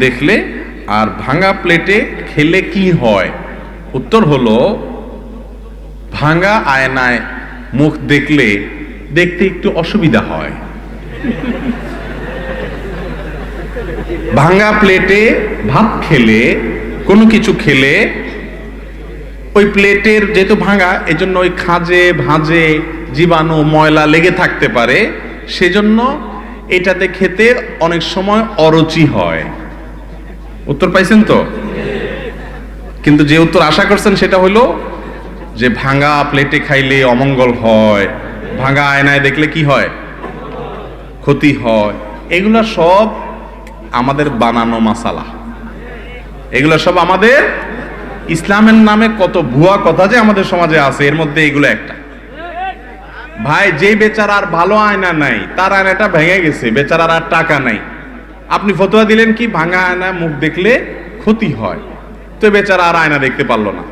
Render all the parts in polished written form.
দেখলে আর ভাঙা প্লেটে খেলে কি হয়? উত্তর হলো, ভাঙা আয়নায় মুখ দেখলে দেখতে একটু অসুবিধা হয়। ভাঙা প্লেটে ভাত খেলে, কোনো কিছু খেলে, ওই প্লেটের যেহেতু ভাঙা, এজন্য ওই খাজে ভাঁজে জীবাণু ময়লা লেগে থাকতে পারে, সেজন্য এটাতে খেতে অনেক সময় অরুচি হয়। উত্তর পাইছেন তো? কিন্তু যে উত্তর আশা করছেন সেটা হলো যে ভাঙা প্লেটে খাইলে অমঙ্গল হয়, ভাঙা আয়নায় দেখলে কি হয়? ক্ষতি হয়। এগুলা সব আমাদের বানানো মাসালা, এগুলো সব আমাদের ইসলামের নামে কত ভুয়া কথা যে আমাদের সমাজে আছে, এর মধ্যে এগুলো একটা। ভাই, যে বেচারার ভালো আয়না নাই, তার আয়নাটা ভেঙে গেছে, বেচারার আর টাকা নাই, আপনি ফতোয়া দিলেন কি ভাঙা আয়না মুখ দেখলে ক্ষতি হয়, তো বেচারা আর আয়না দেখতে পারলো না।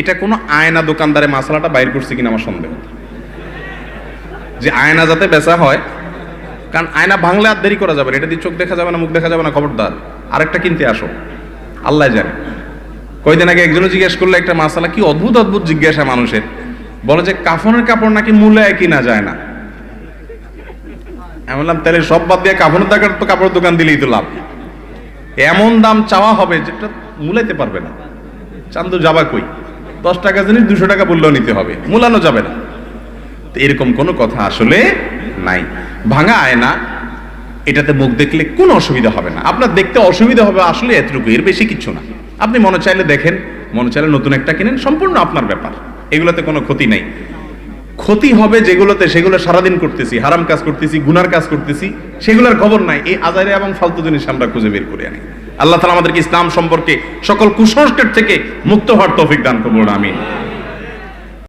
এটা কোনো আয়না দোকানদারে মাসালাটা বাইর করছে কিনা আমার সন্দেহ, যে আয়না যাতে বেচা হয়। কারণ আয়না ভাঙলে আর দেরি করা যাবে না, এটা দিয়ে চোখ দেখা যাবে না, মুখ দেখা যাবে না, খবরদার আরেকটা কিনতে আসো, আল্লাহ জানে। কয়দিন আগে একজনও জিজ্ঞেস করলো একটা মাসালা, কি অদ্ভুত অদ্ভুত জিজ্ঞাসা মানুষের, বলে যে কাফনের কাপড় নাকি মূলায় কিনা যায় না। আমি বললাম তাহলে সব বাদ দিয়ে কাফনের টাকার তো কাপড়ের দোকান দিলেই তো লাভ। এমন দাম চাওয়া হবে যেটা মূলাইতে পারবে না, চান্দু যাবা কই, 10 টাকা জিনিস 200 টাকা বললেও নিতে হবে, মূলানো যাবে না। তো এরকম কোনো কথা আসলে নাই। ভাঙা আয়না, এটাতে মুখ দেখলে কোনো অসুবিধা হবে না। আপনার দেখতে অসুবিধা হবে আসলে এতটুকু, এর বেশি কিছু না। আপনি মনে চাইলে দেখেন, মনে চাইলে নতুন একটা কিনেন, সম্পূর্ণ আপনার ব্যাপার, এগুলোতে কোনো ক্ষতি নাই। ক্ষতি হবে যেগুলোতে, সেগুলো সারাদিন করতেছি, হারাম কাজ করতেছি, গুনার কাজ করতেছি, সেগুলোর খবর নাই। এই আজারে এবং ফালতু জিনিস আমরা খুঁজে বের করে আনি। আল্লাহ তাআলা আমাদেরকে ইসলাম সম্পর্কে সকল কুসংস্কার থেকে মুক্ত হওয়ার তৌফিক দান করুন, আমিন।